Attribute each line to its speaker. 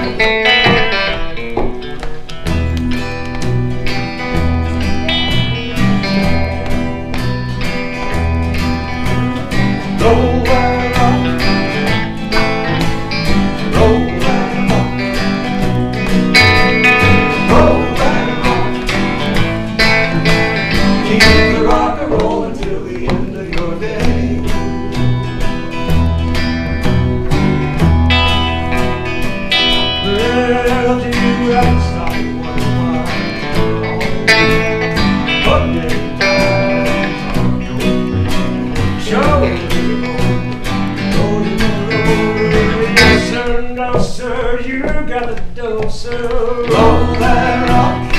Speaker 1: Roll that rock, roll that rock, roll that rock. Keep the rock and roll until the end of your day. Well, do you have to stop one while? But then show. No, sir, you got a dope, sir. Roll that rock.